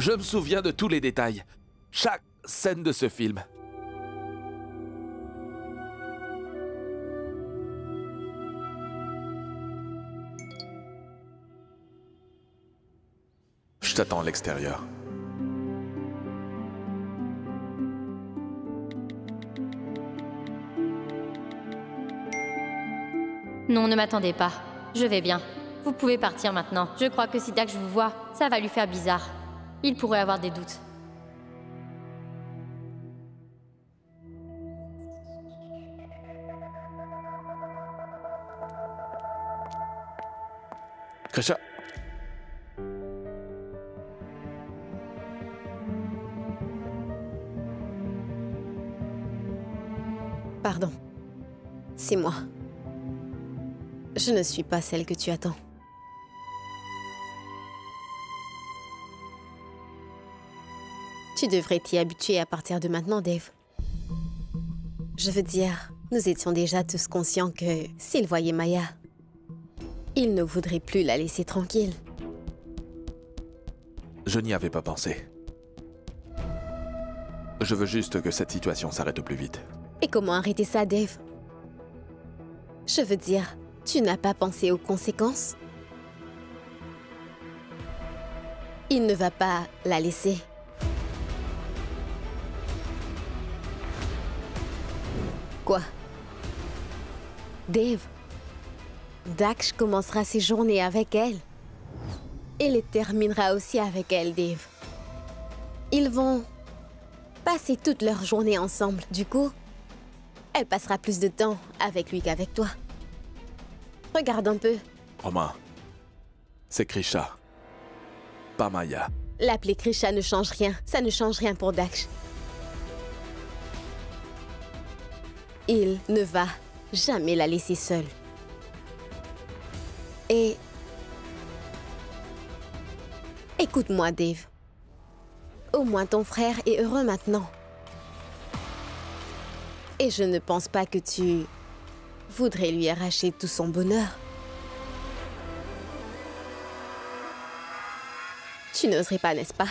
Je me souviens de tous les détails. Chaque scène de ce film. Je t'attends à l'extérieur. Non, ne m'attendez pas. Je vais bien. Vous pouvez partir maintenant. Je crois que si Dax vous voit, ça va lui faire bizarre. Il pourrait avoir des doutes. Krisha. Pardon. C'est moi. Je ne suis pas celle que tu attends. Tu devrais t'y habituer à partir de maintenant, Dave. Je veux dire, nous étions déjà tous conscients que s'il voyait Maya, il ne voudrait plus la laisser tranquille. Je n'y avais pas pensé. Je veux juste que cette situation s'arrête au plus vite. Et comment arrêter ça, Dave? Je veux dire, tu n'as pas pensé aux conséquences? Il ne va pas la laisser. Quoi? Dave, Dax commencera ses journées avec elle. Et les terminera aussi avec elle, Dave. Ils vont passer toute leur journée ensemble. Du coup, elle passera plus de temps avec lui qu'avec toi. Regarde un peu. Romain, c'est Krisha, pas Maya. L'appeler Krisha ne change rien. Ça ne change rien pour Dax. Il ne va jamais la laisser seule. Et... écoute-moi, Dave. Au moins ton frère est heureux maintenant. Et je ne pense pas que tu voudrais lui arracher tout son bonheur. Tu n'oserais pas, n'est-ce pas?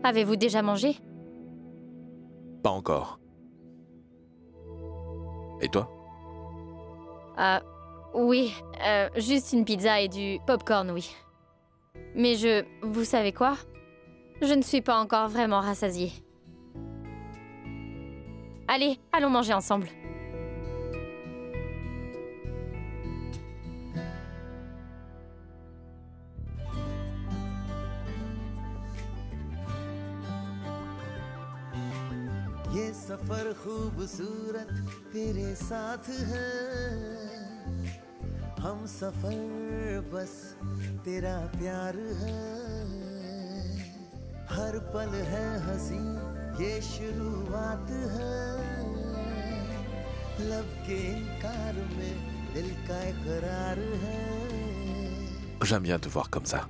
Avez-vous déjà mangé? Pas encore. Et toi? Oui, juste une pizza et du popcorn, oui. Mais vous savez quoi? Je ne suis pas encore vraiment rassasiée. Allez, allons manger ensemble. ये सफर खूबसूरत तेरे साथ है हम सफर बस तेरा प्यार है हर पल है हंसी ये शुरुआत है लब के इनकार में दिल का इकरार है J'aime bien te voir comme ça.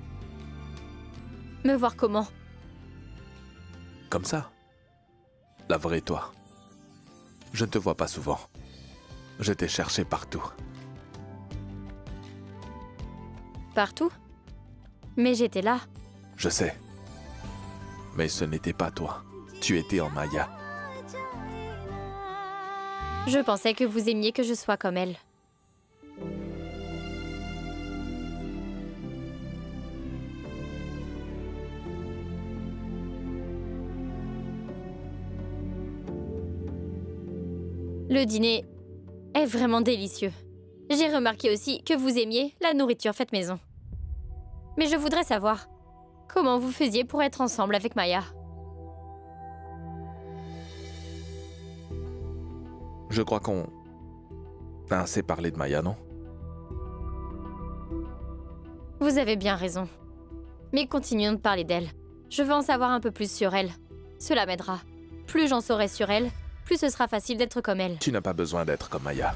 Me voir comment? Comme ça. La vraie toi. Je ne te vois pas souvent. Je t'ai cherché partout. Partout? Mais j'étais là. Je sais. Mais ce n'était pas toi. Tu étais en Maya. Je pensais que vous aimiez que je sois comme elle. Le dîner est vraiment délicieux. J'ai remarqué aussi que vous aimiez la nourriture faite maison. Mais je voudrais savoir comment vous faisiez pour être ensemble avec Maya. Je crois qu'on a assez parlé de Maya, non? Vous avez bien raison. Mais continuons de parler d'elle. Je veux en savoir un peu plus sur elle. Cela m'aidera. Plus j'en saurai sur elle, plus ce sera facile d'être comme elle. Tu n'as pas besoin d'être comme Maya.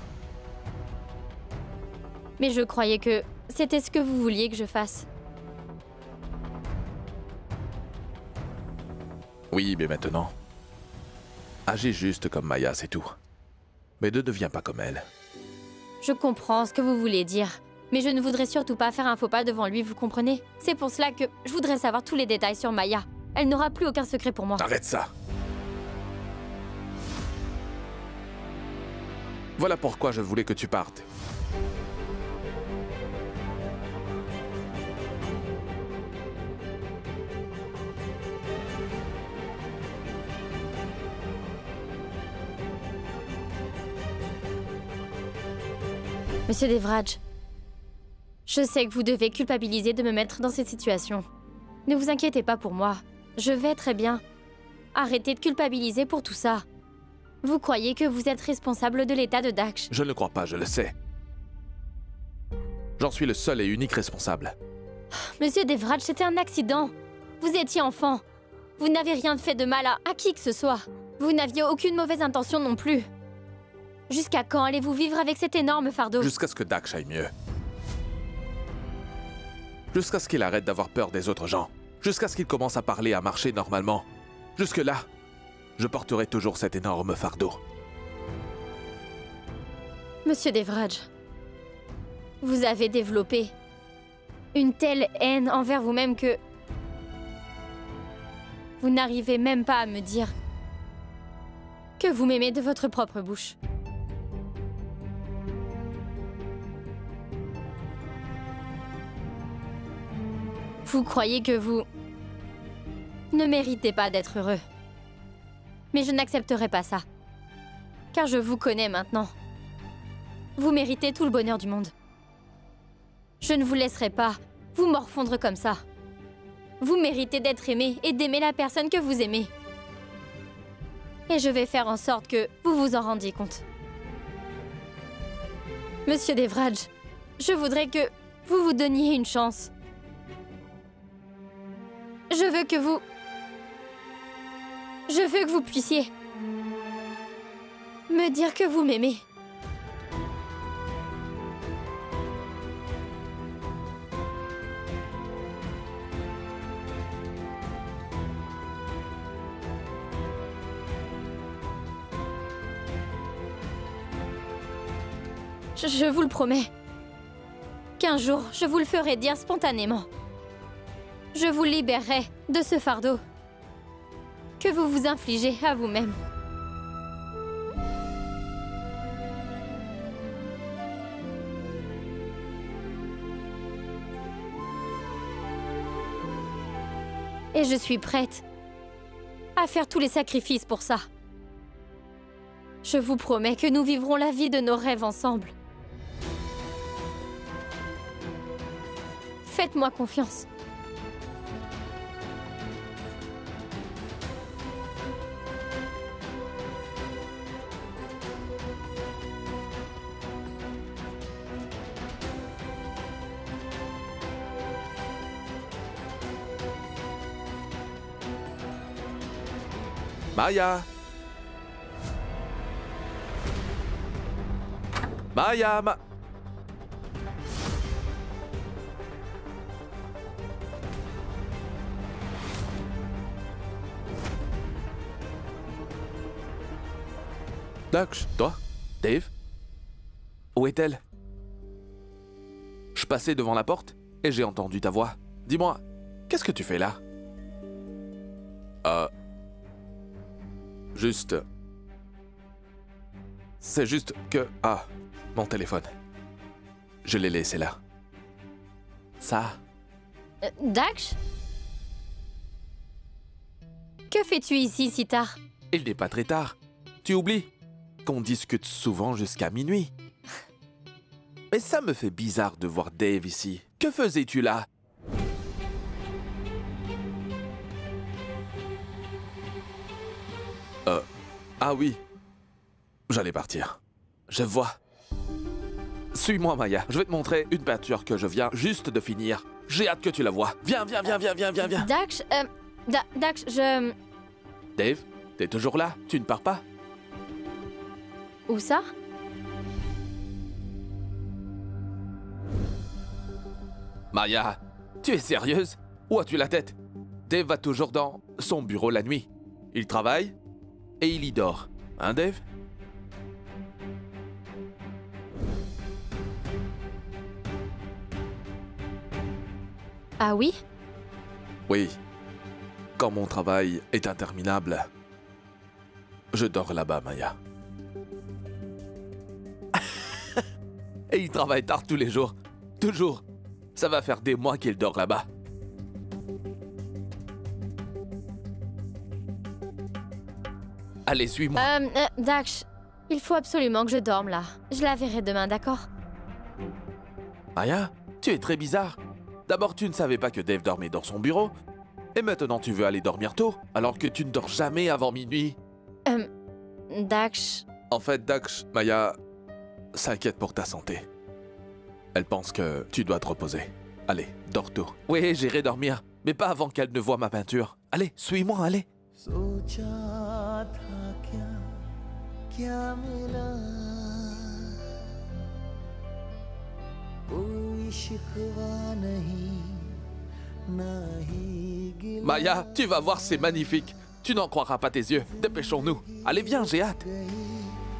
Mais je croyais que c'était ce que vous vouliez que je fasse. Oui, mais maintenant... Agis juste comme Maya, c'est tout. Mais ne deviens pas comme elle. Je comprends ce que vous voulez dire. Mais je ne voudrais surtout pas faire un faux pas devant lui, vous comprenez? C'est pour cela que je voudrais savoir tous les détails sur Maya. Elle n'aura plus aucun secret pour moi. Arrête ça! Voilà pourquoi je voulais que tu partes. Monsieur Devraj, je sais que vous devez culpabiliser de me mettre dans cette situation. Ne vous inquiétez pas pour moi. Je vais très bien. Arrêtez de culpabiliser pour tout ça. Vous croyez que vous êtes responsable de l'état de Daksh? Je ne le crois pas, je le sais. J'en suis le seul et unique responsable. Monsieur Devraj, c'était un accident. Vous étiez enfant. Vous n'avez rien fait de mal à qui que ce soit. Vous n'aviez aucune mauvaise intention non plus. Jusqu'à quand allez-vous vivre avec cet énorme fardeau? Jusqu'à ce que Daksh aille mieux. Jusqu'à ce qu'il arrête d'avoir peur des autres gens. Jusqu'à ce qu'il commence à parler, à marcher normalement. Jusque-là, je porterai toujours cet énorme fardeau. Monsieur Devraj, vous avez développé une telle haine envers vous-même que vous n'arrivez même pas à me dire que vous m'aimez de votre propre bouche. Vous croyez que vous ne méritez pas d'être heureux. Mais je n'accepterai pas ça. Car je vous connais maintenant. Vous méritez tout le bonheur du monde. Je ne vous laisserai pas vous morfondre comme ça. Vous méritez d'être aimé et d'aimer la personne que vous aimez. Et je vais faire en sorte que vous vous en rendiez compte. Monsieur Devraj, je voudrais que vous vous donniez une chance. Je veux que vous puissiez me dire que vous m'aimez. Je vous le promets qu'un jour, je vous le ferai dire spontanément. Je vous libérerai de ce fardeau que vous vous infligez à vous-même. Et je suis prête à faire tous les sacrifices pour ça. Je vous promets que nous vivrons la vie de nos rêves ensemble. Faites-moi confiance. Maya! Maya, Daksh, toi? Dave? Où est-elle? Je passais devant la porte et j'ai entendu ta voix. Dis-moi, qu'est-ce que tu fais là? Juste... C'est juste que... Ah, mon téléphone. Je l'ai laissé là. Ça... Daksh? Que fais-tu ici si tard? Il n'est pas très tard. Tu oublies qu'on discute souvent jusqu'à minuit. Mais ça me fait bizarre de voir Dave ici. Que faisais-tu là? Ah oui. J'allais partir. Je vois. Suis-moi, Maya. Je vais te montrer une peinture que je viens juste de finir. J'ai hâte que tu la vois. Viens, viens, viens, viens, viens, viens, viens. Daksh, Daksh, Dave, t'es toujours là? Tu ne pars pas? Où ça? Maya, tu es sérieuse? Où as-tu la tête? Dave va toujours dans son bureau la nuit. Il travaille et il y dort. Hein, Dave? Ah oui? Oui. Quand mon travail est interminable, je dors là-bas, Maya. Et il travaille tard tous les jours. Toujours. Ça va faire des mois qu'il dort là-bas. Allez, suis-moi. Daksh, il faut absolument que je dorme là. Je la verrai demain, d'accord? Maya, tu es très bizarre. D'abord, tu ne savais pas que Dave dormait dans son bureau. Et maintenant, tu veux aller dormir tôt, alors que tu ne dors jamais avant minuit. Daksh... En fait, Daksh, Maya s'inquiète pour ta santé. Elle pense que tu dois te reposer. Allez, dors tôt. Oui, j'irai dormir, mais pas avant qu'elle ne voie ma peinture. Allez, suis-moi, allez. सोचा था क्या क्या मिला कोई शिकवा नहीं ना ही गिला Maya, tu vas voir, c'est magnifique. Tu n'en croiras pas tes yeux. Dépêchons-nous. Allez, viens, j'ai hâte.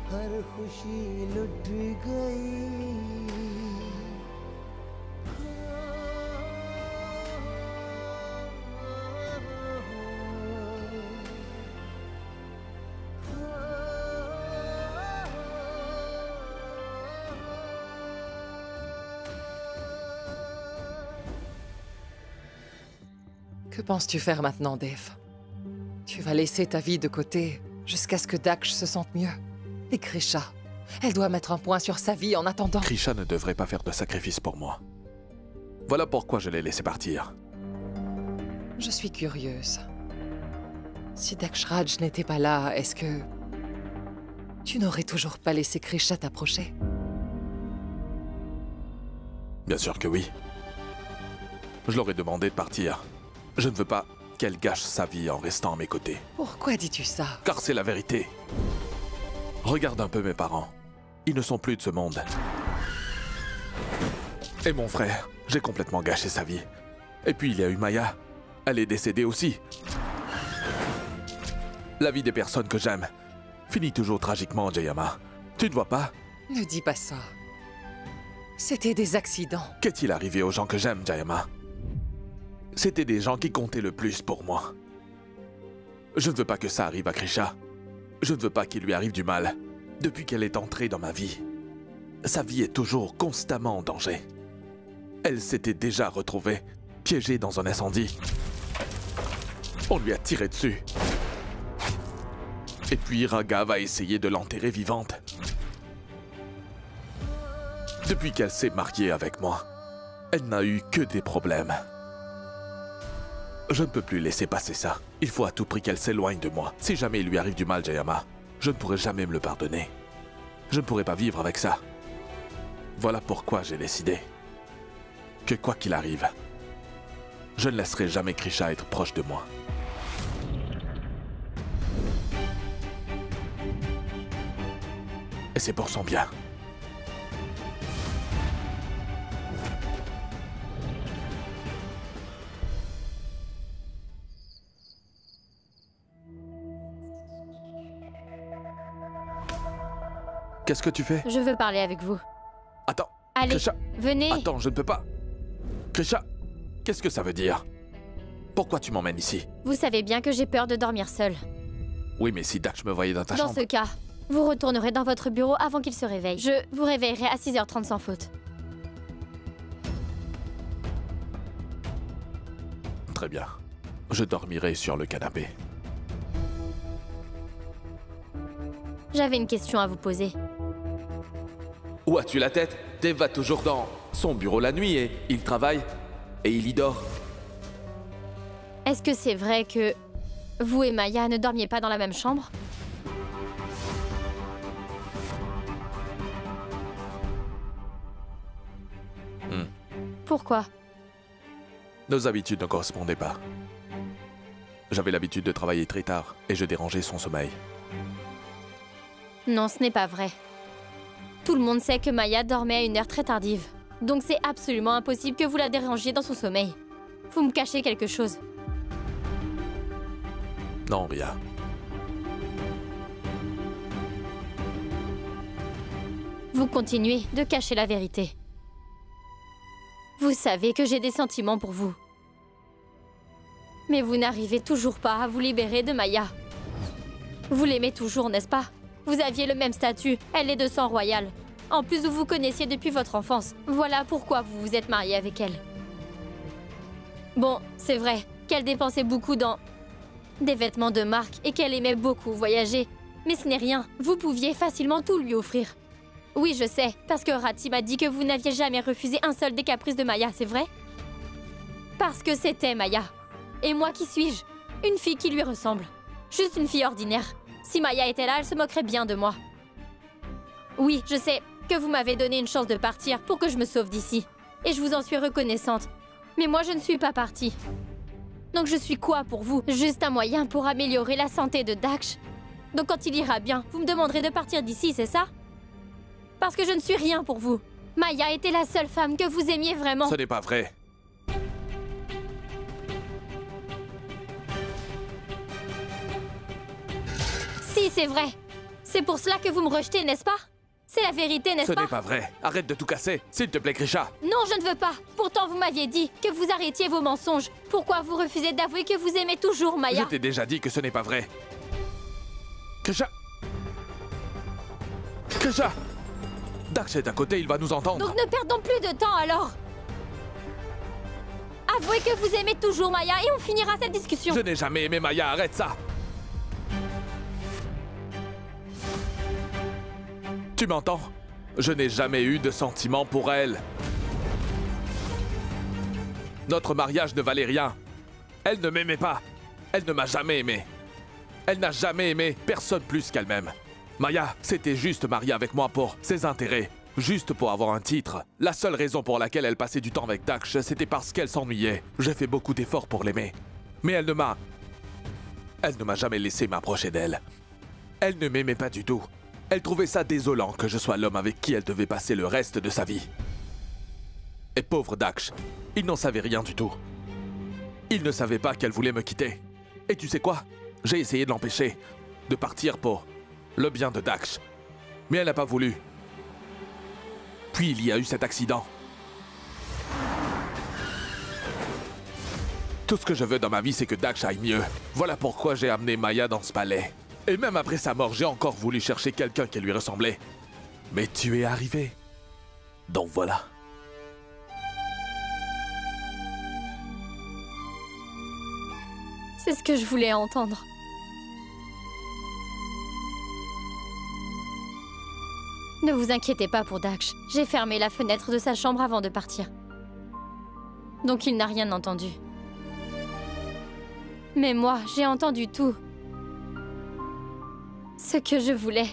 हर खुशी लुट गई Que penses-tu faire maintenant, Dave? Tu vas laisser ta vie de côté jusqu'à ce que Daksh se sente mieux. Et Krisha, elle doit mettre un point sur sa vie en attendant. Krisha ne devrait pas faire de sacrifice pour moi. Voilà pourquoi je l'ai laissé partir. Je suis curieuse. Si Dakshraj n'était pas là, est-ce que... tu n'aurais toujours pas laissé Krisha t'approcher? Bien sûr que oui. Je leur ai demandé de partir. Je ne veux pas qu'elle gâche sa vie en restant à mes côtés. Pourquoi dis-tu ça? Car c'est la vérité. Regarde un peu mes parents. Ils ne sont plus de ce monde. Et mon frère, j'ai complètement gâché sa vie. Et puis il y a eu Maya. Elle est décédée aussi. La vie des personnes que j'aime finit toujours tragiquement, Jayama. Tu ne vois pas? Ne dis pas ça. C'était des accidents. Qu'est-il arrivé aux gens que j'aime, Jayama? C'était des gens qui comptaient le plus pour moi. Je ne veux pas que ça arrive à Krisha. Je ne veux pas qu'il lui arrive du mal. Depuis qu'elle est entrée dans ma vie, sa vie est toujours constamment en danger. Elle s'était déjà retrouvée, piégée dans un incendie. On lui a tiré dessus. Et puis Raghav a essayé de l'enterrer vivante. Depuis qu'elle s'est mariée avec moi, elle n'a eu que des problèmes. Je ne peux plus laisser passer ça. Il faut à tout prix qu'elle s'éloigne de moi. Si jamais il lui arrive du mal, Jayama, je ne pourrai jamais me le pardonner. Je ne pourrai pas vivre avec ça. Voilà pourquoi j'ai décidé que quoi qu'il arrive, je ne laisserai jamais Krisha être proche de moi. Et c'est pour son bien. Qu'est-ce que tu fais? Je veux parler avec vous. Attends, Allez, Krisha. venez. Attends, je ne peux pas. Krisha, qu'est-ce que ça veut dire? Pourquoi tu m'emmènes ici? Vous savez bien que j'ai peur de dormir seule. Oui, mais si Daksh me voyait dans ta Dans chambre... ce cas, vous retournerez dans votre bureau avant qu'il se réveille. Je vous réveillerai à 6h30 sans faute. Très bien. Je dormirai sur le canapé. J'avais une question à vous poser. Où as-tu la tête? Dave va toujours dans son bureau la nuit et il travaille et il y dort. Est-ce que c'est vrai que vous et Maya ne dormiez pas dans la même chambre? Pourquoi? Nos habitudes ne correspondaient pas. J'avais l'habitude de travailler très tard et je dérangeais son sommeil. Non, ce n'est pas vrai. Tout le monde sait que Maya dormait à une heure très tardive. Donc c'est absolument impossible que vous la dérangiez dans son sommeil. Vous me cachez quelque chose. Non, Ria. Vous continuez de cacher la vérité. Vous savez que j'ai des sentiments pour vous. Mais vous n'arrivez toujours pas à vous libérer de Maya. Vous l'aimez toujours, n'est-ce pas? Vous aviez le même statut, elle est de sang royal. En plus, vous vous connaissiez depuis votre enfance. Voilà pourquoi vous vous êtes marié avec elle. Bon, c'est vrai qu'elle dépensait beaucoup dans des vêtements de marque et qu'elle aimait beaucoup voyager. Mais ce n'est rien, vous pouviez facilement tout lui offrir. Oui, je sais, parce que Rati m'a dit que vous n'aviez jamais refusé un seul des caprices de Maya, c'est vrai? Parce que c'était Maya. Et moi, qui suis-je? Une fille qui lui ressemble. Juste une fille ordinaire. Si Maya était là, elle se moquerait bien de moi. Oui, je sais que vous m'avez donné une chance de partir pour que je me sauve d'ici. Et je vous en suis reconnaissante. Mais moi, je ne suis pas partie. Donc je suis quoi pour vous? Juste un moyen pour améliorer la santé de Daksh. Donc quand il ira bien, vous me demanderez de partir d'ici, c'est ça? Parce que je ne suis rien pour vous. Maya était la seule femme que vous aimiez vraiment. Ce n'est pas vrai. Si, c'est vrai. C'est pour cela que vous me rejetez, n'est-ce pas? C'est la vérité, n'est-ce Ce pas? n'est pas vrai. Arrête de tout casser. S'il te plaît, Krisha. Non, je ne veux pas. Pourtant, vous m'aviez dit que vous arrêtiez vos mensonges. Pourquoi vous refusez d'avouer que vous aimez toujours Maya? Je t'ai déjà dit que ce n'est pas vrai. Krisha. Krisha. Daksh est à côté, il va nous entendre. Donc ne perdons plus de temps alors. Avouez que vous aimez toujours Maya et on finira cette discussion. Je n'ai jamais aimé Maya, arrête ça. Tu m'entends? Je n'ai jamais eu de sentiments pour elle. Notre mariage ne valait rien. Elle ne m'aimait pas. Elle ne m'a jamais aimé. Elle n'a jamais aimé personne plus qu'elle-même. Maya s'était juste mariée avec moi pour ses intérêts, juste pour avoir un titre. La seule raison pour laquelle elle passait du temps avec Daksh, c'était parce qu'elle s'ennuyait. J'ai fait beaucoup d'efforts pour l'aimer. Mais elle ne m'a jamais laissé m'approcher d'elle. Elle ne m'aimait pas du tout. Elle trouvait ça désolant que je sois l'homme avec qui elle devait passer le reste de sa vie. Et pauvre Daksh, il n'en savait rien du tout. Il ne savait pas qu'elle voulait me quitter. Et tu sais quoi? J'ai essayé de l'empêcher, de partir pour le bien de Daksh. Mais elle n'a pas voulu. Puis il y a eu cet accident. Tout ce que je veux dans ma vie, c'est que Daksh aille mieux. Voilà pourquoi j'ai amené Maya dans ce palais. Et même après sa mort, j'ai encore voulu chercher quelqu'un qui lui ressemblait. Mais tu es arrivé. Donc voilà. C'est ce que je voulais entendre. Ne vous inquiétez pas pour Daksh. J'ai fermé la fenêtre de sa chambre avant de partir. Donc il n'a rien entendu. Mais moi, j'ai entendu tout. Ce que je voulais.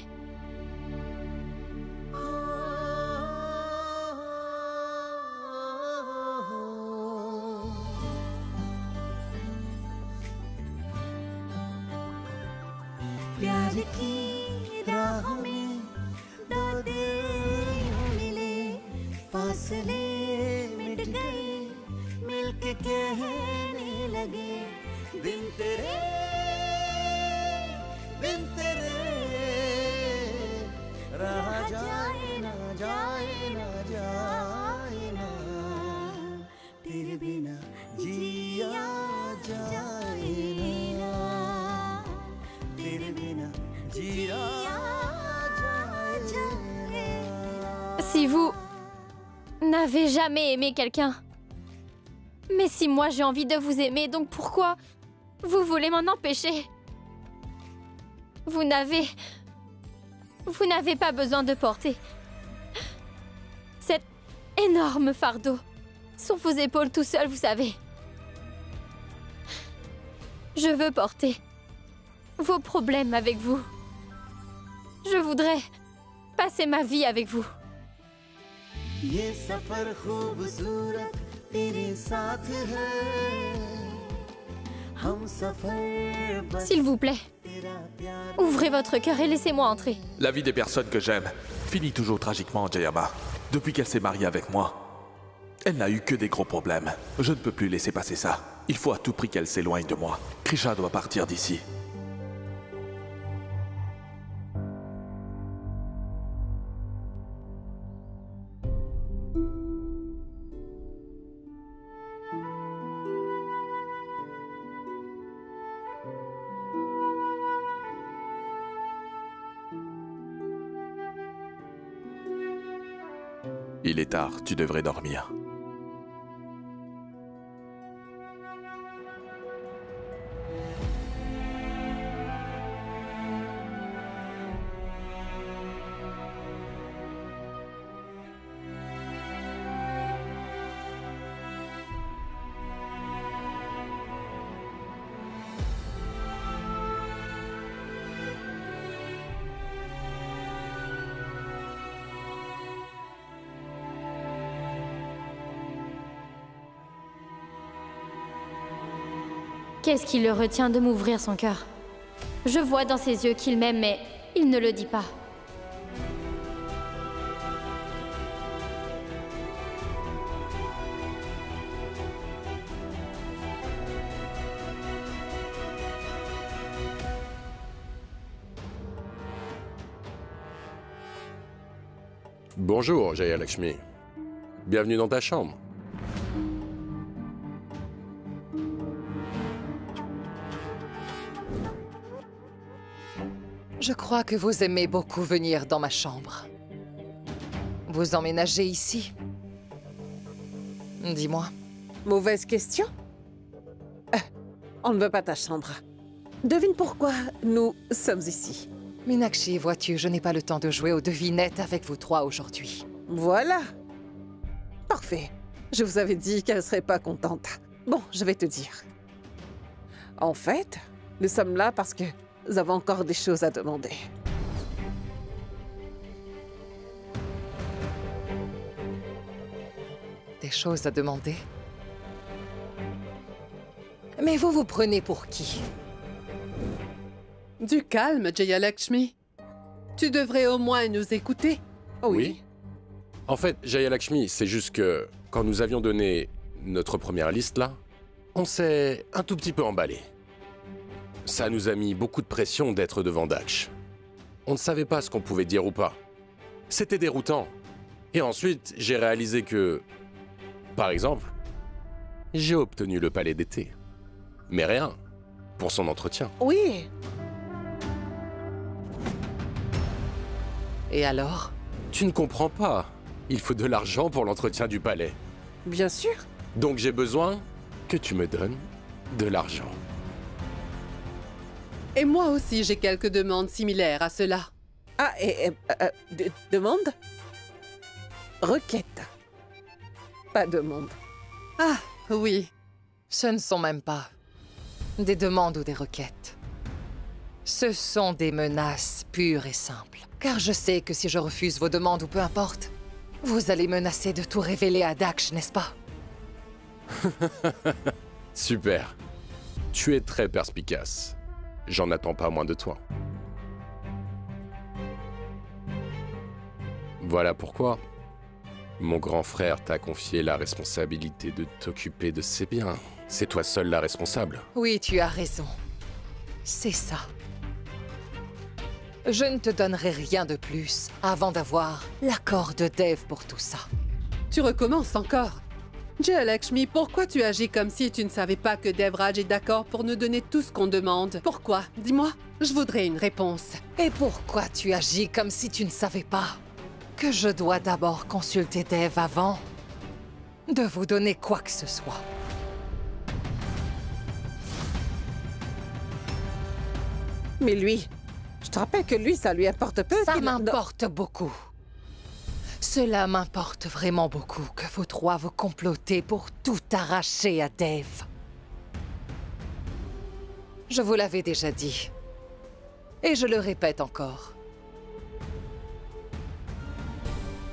प्यार की राह में दो दिल मिले, फासले मिट गए, मिलके कहने लगे, बिन तेरे रहा जाए ना जाए ना जाए ना, तेरे बिना जिया जाए ना, तेरे बिना जिया जाए ना। Si vous n'avez jamais aimé quelqu'un, mais si moi j'ai envie de vous aimer, donc pourquoi vous voulez m'en empêcher? Vous n'avez pas besoin de porter cet énorme fardeau sur vos épaules tout seul, vous savez. Je veux porter vos problèmes avec vous. Je voudrais passer ma vie avec vous. ये सफर खूबसूरत तेरे साथ है हम सफर बस S'il vous plaît, तेरा प्यार ouvrez votre cœur et laissez-moi entrer. La vie des personnes que j'aime finit toujours tragiquement, Jayama. Depuis qu'elle s'est mariée avec moi, elle n'a eu que des gros problèmes. Je ne peux plus laisser passer ça. Il faut à tout prix qu'elle s'éloigne de moi. Krisha doit partir d'ici. Il est tard, tu devrais dormir. Qu'est-ce qui le retient de m'ouvrir son cœur? Je vois dans ses yeux qu'il m'aime, mais il ne le dit pas. Bonjour, Jayalakshmi. Bienvenue dans ta chambre. Je crois que vous aimez beaucoup venir dans ma chambre. Vous emménagez ici? Dis-moi. Mauvaise question. On ne veut pas ta chambre. Devine pourquoi nous sommes ici. Meenakshi, vois-tu, je n'ai pas le temps de jouer aux devinettes avec vous trois aujourd'hui. Voilà. Parfait. Je vous avais dit qu'elle ne serait pas contente. Bon, je vais te dire. En fait, nous sommes là parce que nous avons encore des choses à demander. Des choses à demander? Mais vous vous prenez pour qui? Du calme, Jayalakshmi. Tu devrais au moins nous écouter. Oui. En fait, Jayalakshmi, c'est juste que quand nous avions donné notre première liste là, on s'est un tout petit peu emballé. Ça nous a mis beaucoup de pression d'être devant Daksh. On ne savait pas ce qu'on pouvait dire ou pas. C'était déroutant. Et ensuite, j'ai réalisé que, par exemple, j'ai obtenu le palais d'été. Mais rien, pour son entretien. Oui. Et alors? Tu ne comprends pas. Il faut de l'argent pour l'entretien du palais. Bien sûr. Donc j'ai besoin que tu me donnes de l'argent. Et moi aussi, j'ai quelques demandes similaires à cela. Ah, demande? Requête. Pas demande. Ah, oui. Ce ne sont même pas des demandes ou des requêtes. Ce sont des menaces pures et simples. Car je sais que si je refuse vos demandes ou peu importe, vous allez menacer de tout révéler à Daksh, n'est-ce pas? Super. Tu es très perspicace. J'en attends pas moins de toi. Voilà pourquoi mon grand frère t'a confié la responsabilité de t'occuper de ses biens. C'est toi seul la responsable. Oui, tu as raison. C'est ça. Je ne te donnerai rien de plus avant d'avoir l'accord de Dev pour tout ça. Tu recommences encore. Jayalakshmi, pourquoi tu agis comme si tu ne savais pas que Devraj est d'accord pour nous donner tout ce qu'on demande? Pourquoi? Dis-moi, je voudrais une réponse. Et pourquoi tu agis comme si tu ne savais pas que je dois d'abord consulter Dev avant de vous donner quoi que ce soit? Mais lui, je te rappelle que lui, ça lui importe peu. Ça qu'il- m'importe beaucoup. Cela m'importe vraiment beaucoup que vous trois vous complotez pour tout arracher à Dev. Je vous l'avais déjà dit. Et je le répète encore.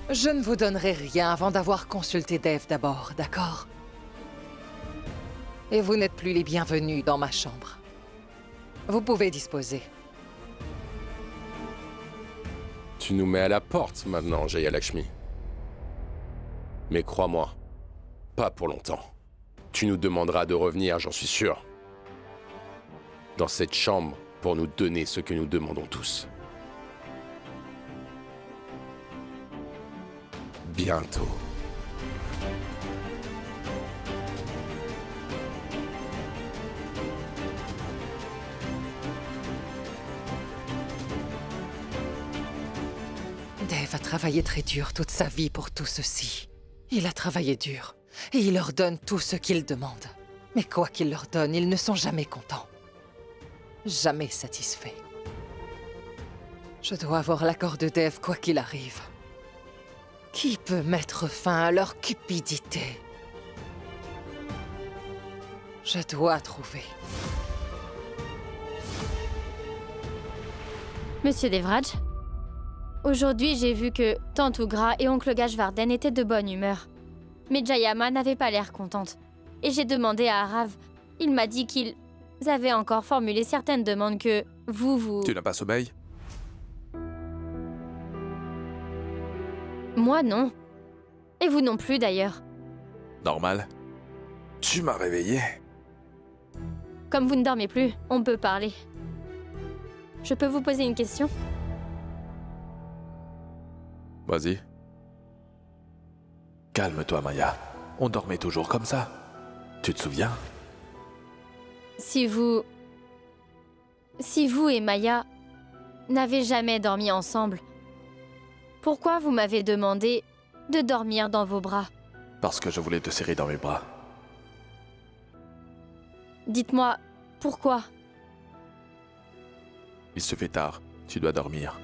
Je ne vous donnerai rien avant d'avoir consulté Dev d'abord, d'accord? Et vous n'êtes plus les bienvenus dans ma chambre. Vous pouvez disposer. Tu nous mets à la porte maintenant, Jaya Lakshmi. Mais crois-moi, pas pour longtemps. Tu nous demanderas de revenir, j'en suis sûr. Dans cette chambre, pour nous donner ce que nous demandons tous. Bientôt. Dev a travaillé très dur toute sa vie pour tout ceci. Il a travaillé dur, et il leur donne tout ce qu'ils demandent. Mais quoi qu'il leur donne, ils ne sont jamais contents. Jamais satisfaits. Je dois avoir l'accord de Dev quoi qu'il arrive. Qui peut mettre fin à leur cupidité? Je dois trouver. Monsieur Devraj, aujourd'hui j'ai vu que Tante Ougra et Oncle Gashvarden étaient de bonne humeur. Mais Jayama n'avait pas l'air contente. Et j'ai demandé à Arav. Il m'a dit qu'ils avaient encore formulé certaines demandes que vous... Tu n'as pas sommeil? Moi non. Et vous non plus d'ailleurs. Normal. Tu m'as réveillé. Comme vous ne dormez plus, on peut parler. Je peux vous poser une question? Vas-y. Calme-toi, Maya. On dormait toujours comme ça. Tu te souviens? Si vous et Maya n'avez jamais dormi ensemble, pourquoi vous m'avez demandé de dormir dans vos bras? Parce que je voulais te serrer dans mes bras. Dites-moi, pourquoi? Il se fait tard. Tu dois dormir.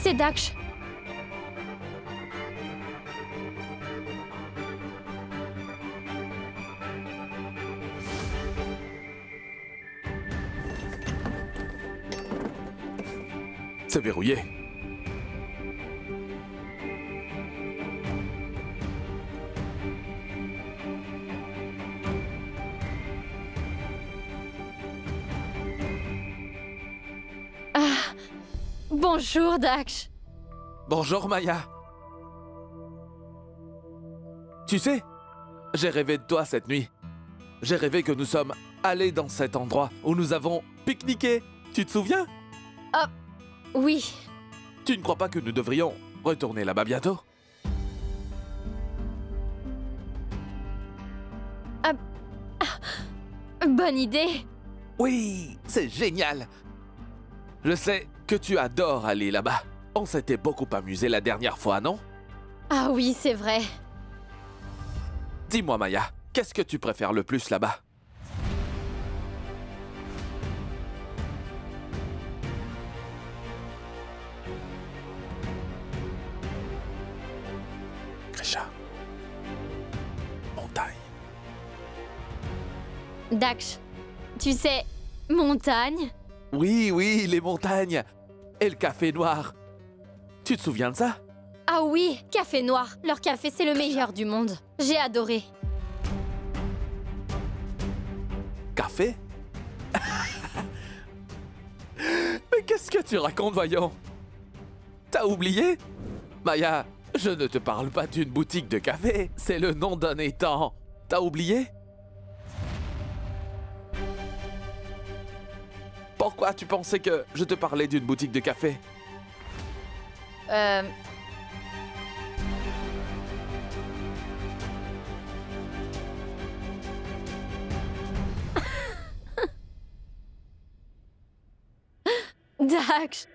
C'est Daksh. C'est verrouillé. Bonjour, Daksh. Bonjour, Maya. Tu sais, j'ai rêvé de toi cette nuit. J'ai rêvé que nous sommes allés dans cet endroit où nous avons pique-niqué. Tu te souviens? Oui. Tu ne crois pas que nous devrions retourner là-bas bientôt? Bonne idée. Oui, c'est génial. Je sais que tu adores aller là-bas. On s'était beaucoup amusé la dernière fois, non? Ah oui, c'est vrai. Dis-moi, Maya, qu'est-ce que tu préfères le plus là-bas? Grisha. Montagne. Daksh, tu sais, montagne? Oui, oui, les montagnes. Et le café noir. Tu te souviens de ça? Ah oui, café noir. Leur café, c'est le meilleur du monde. J'ai adoré. Café? Mais qu'est-ce que tu racontes, voyons? T'as oublié? Maya, je ne te parle pas d'une boutique de café. C'est le nom d'un étang. T'as oublié? Pourquoi tu pensais que je te parlais d'une boutique de café? Dax,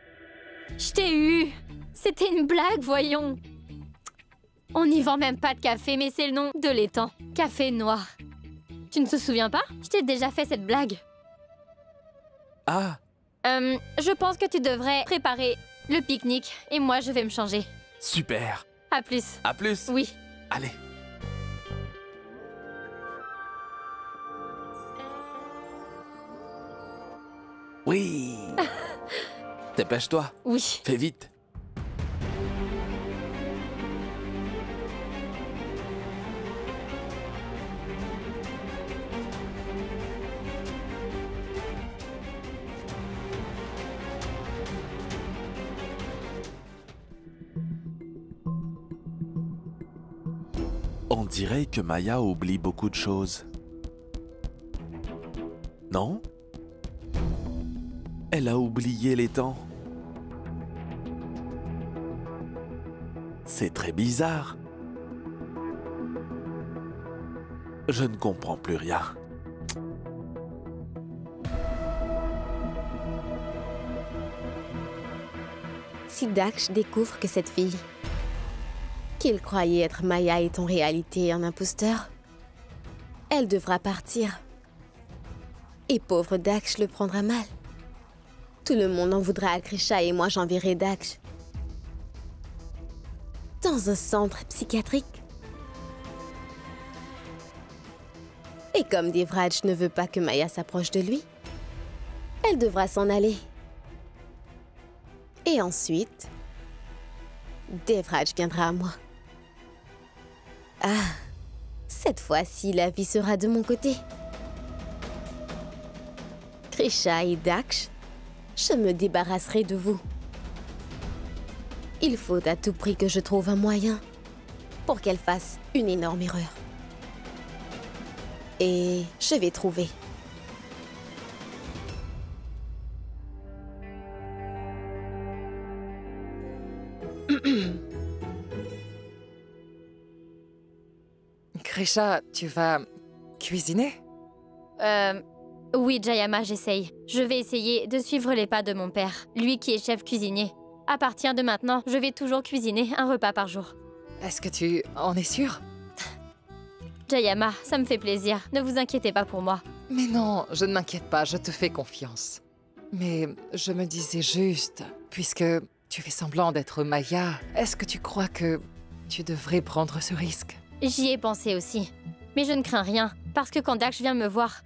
je t'ai eu. C'était une blague, voyons. On n'y vend même pas de café, mais c'est le nom de l'étang. Café noir. Tu ne te souviens pas? Je t'ai déjà fait cette blague. Ah, Je pense que tu devrais préparer le pique-nique et moi je vais me changer. super. À plus. À plus. Oui. Allez. Oui. Dépêche-toi. Oui. Fais vite. On dirait que Maya oublie beaucoup de choses. Non? Elle a oublié les temps. C'est très bizarre. Je ne comprends plus rien. Si Dax découvre que cette fille, qu'il croyait être Maya, est en réalité un imposteur, elle devra partir. Et pauvre Dax le prendra mal. Tout le monde en voudra à Krisha et moi j'enverrai Dax dans un centre psychiatrique. Et comme Devraj ne veut pas que Maya s'approche de lui, elle devra s'en aller. Et ensuite, Devraj viendra à moi. Ah, cette fois-ci, la vie sera de mon côté. Krisha et Dax, je me débarrasserai de vous. Il faut à tout prix que je trouve un moyen pour qu'elle fasse une énorme erreur. Et je vais trouver. Krisha, tu vas cuisiner? Oui, Jayama, j'essaye. Je vais essayer de suivre les pas de mon père, lui qui est chef cuisinier. À partir de maintenant, je vais toujours cuisiner un repas par jour. Est-ce que tu en es sûre? Jayama, ça me fait plaisir. Ne vous inquiétez pas pour moi. Mais non, je ne m'inquiète pas, je te fais confiance. Mais je me disais juste, puisque tu fais semblant d'être Maya, est-ce que tu crois que tu devrais prendre ce risque? J'y ai pensé aussi. Mais je ne crains rien, parce que quand Dax vient me voir,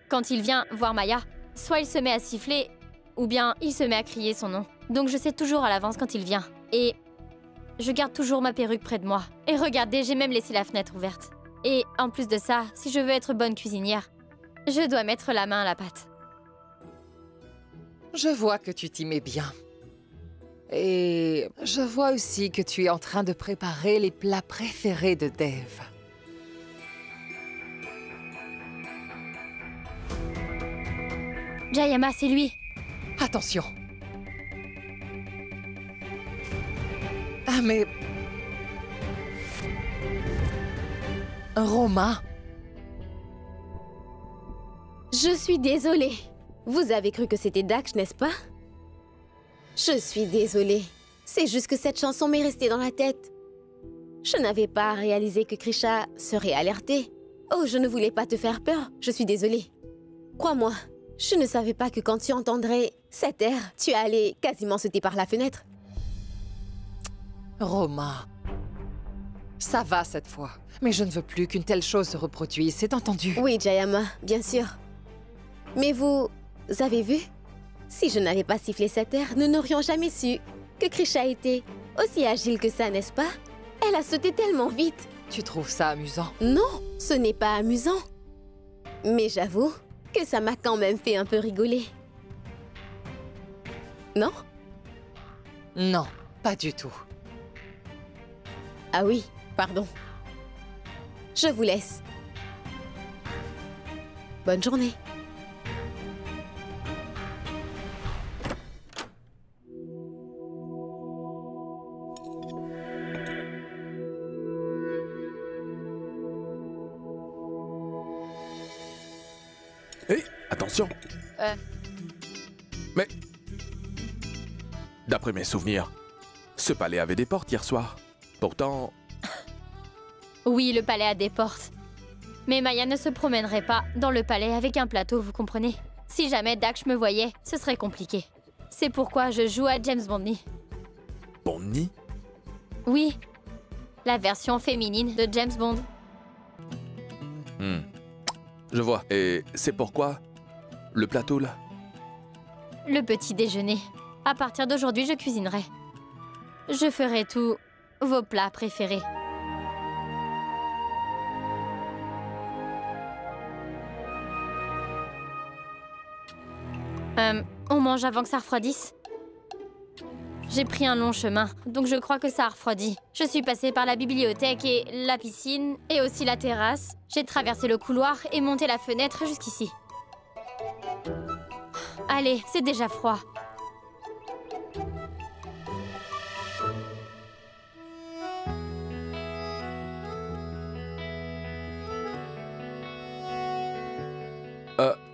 quand il vient voir Maya, soit il se met à siffler, ou bien il se met à crier son nom. Donc je sais toujours à l'avance quand il vient. Et je garde toujours ma perruque près de moi. Et regardez, j'ai même laissé la fenêtre ouverte. Et en plus de ça, si je veux être bonne cuisinière, je dois mettre la main à la pâte. Je vois que tu t'y mets bien. Et je vois aussi que tu es en train de préparer les plats préférés de Dev. Jayama, c'est lui. Attention. Ah mais... Romain. Je suis désolée. Vous avez cru que c'était Dax, n'est-ce pas? Je suis désolée. C'est juste que cette chanson m'est restée dans la tête. Je n'avais pas réalisé que Krisha serait alertée. Oh, je ne voulais pas te faire peur. Je suis désolée. Crois-moi, je ne savais pas que quand tu entendrais cet air, tu allais quasiment sauter par la fenêtre. Romain. Ça va cette fois. Mais je ne veux plus qu'une telle chose se reproduise, c'est entendu? Oui, Jayama, bien sûr. Mais vous avez vu? Si je n'avais pas sifflé cet air, nous n'aurions jamais su que Krisha était aussi agile que ça, n'est-ce pas? Elle a sauté tellement vite. Tu trouves ça amusant? Non, ce n'est pas amusant. Mais j'avoue que ça m'a quand même fait un peu rigoler. Non? Non, pas du tout. Ah oui, pardon. Je vous laisse. Bonne journée. Hé, attention. Mais... D'après mes souvenirs, ce palais avait des portes hier soir. Pourtant... Oui, le palais a des portes. Mais Maya ne se promènerait pas dans le palais avec un plateau, vous comprenez? Si jamais Dax me voyait, ce serait compliqué. C'est pourquoi je joue à James Bondney. Bondney? Oui, la version féminine de James Bond. Je vois. Et c'est pourquoi le plateau, là? Le petit déjeuner. À partir d'aujourd'hui, je cuisinerai. Je ferai tous vos plats préférés. On mange avant que ça refroidisse? J'ai pris un long chemin, donc je crois que ça a refroidi. Je suis passée par la bibliothèque et la piscine, et aussi la terrasse. J'ai traversé le couloir et monté la fenêtre jusqu'ici. Allez, c'est déjà froid.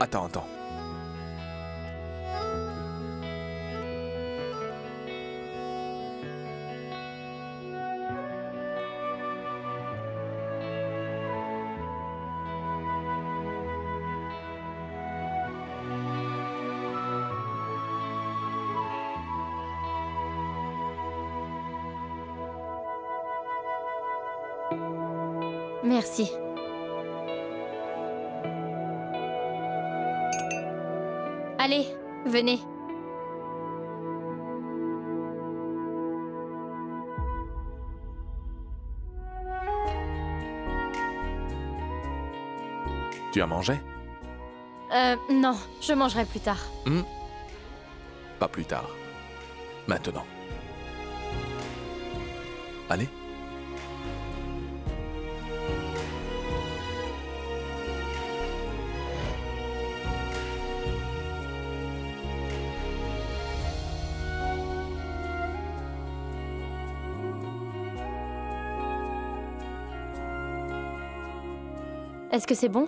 Attends. Merci. Allez, venez. Tu as mangé? Non, je mangerai plus tard. Pas plus tard. Maintenant. Allez. Est-ce que c'est bon?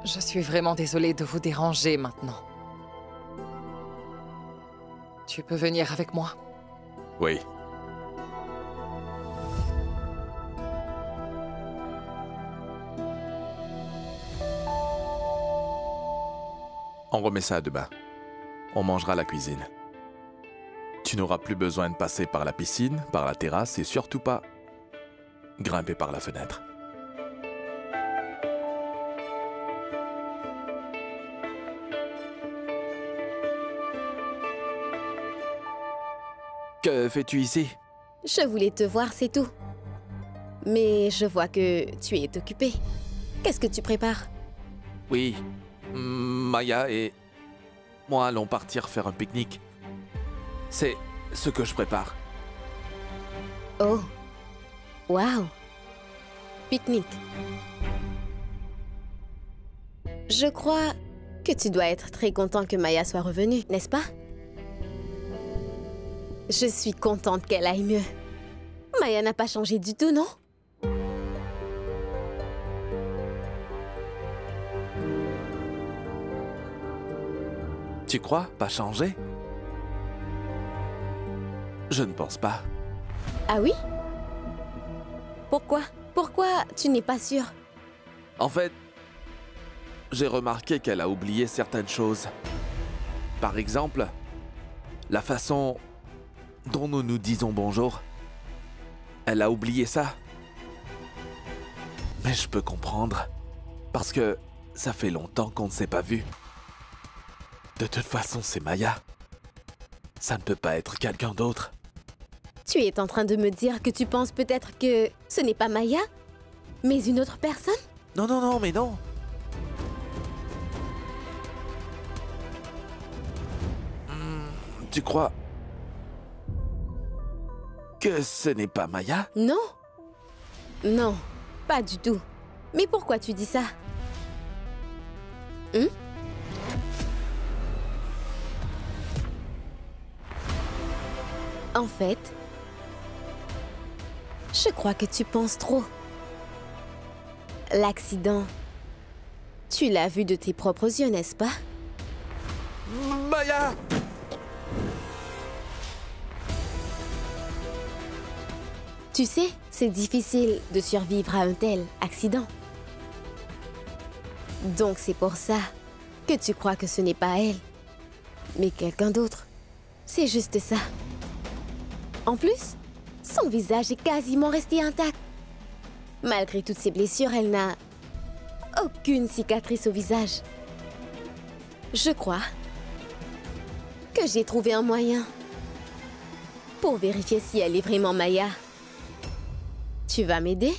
Je suis vraiment désolée de vous déranger maintenant. Tu peux venir avec moi? Oui. On remet ça demain. On mangera à la cuisine. Tu n'auras plus besoin de passer par la piscine, par la terrasse et surtout pas grimper par la fenêtre. Que fais-tu ici? Je voulais te voir, c'est tout. Mais je vois que tu es occupé. Qu'est-ce que tu prépares? Oui, Maya et moi allons partir faire un pique-nique. C'est ce que je prépare. Oh, waouh! Pique-nique. Je crois que tu dois être très content que Maya soit revenue, n'est-ce pas? Je suis contente qu'elle aille mieux. Maya n'a pas changé du tout, non? Tu crois pas changer? Je ne pense pas. Ah oui? Pourquoi? Pourquoi tu n'es pas sûr? En fait, j'ai remarqué qu'elle a oublié certaines choses. Par exemple, la façon dont nous nous disons bonjour. Elle a oublié ça. Mais je peux comprendre. Parce que ça fait longtemps qu'on ne s'est pas vu. De toute façon, c'est Maya. Ça ne peut pas être quelqu'un d'autre. Tu es en train de me dire que tu penses peut-être que ce n'est pas Maya, mais une autre personne? Non, mais non. Tu crois que ce n'est pas Maya? Non. Non, pas du tout. Mais pourquoi tu dis ça? En fait, Je crois que tu penses trop. L'accident, tu l'as vu de tes propres yeux, n'est-ce pas? Maya! Tu sais, c'est difficile de survivre à un tel accident. Donc c'est pour ça que tu crois que ce n'est pas elle, mais quelqu'un d'autre. C'est juste ça. En plus, son visage est quasiment resté intact. Malgré toutes ses blessures, elle n'a aucune cicatrice au visage. Je crois que j'ai trouvé un moyen pour vérifier si elle est vraiment Maya. Tu vas m'aider?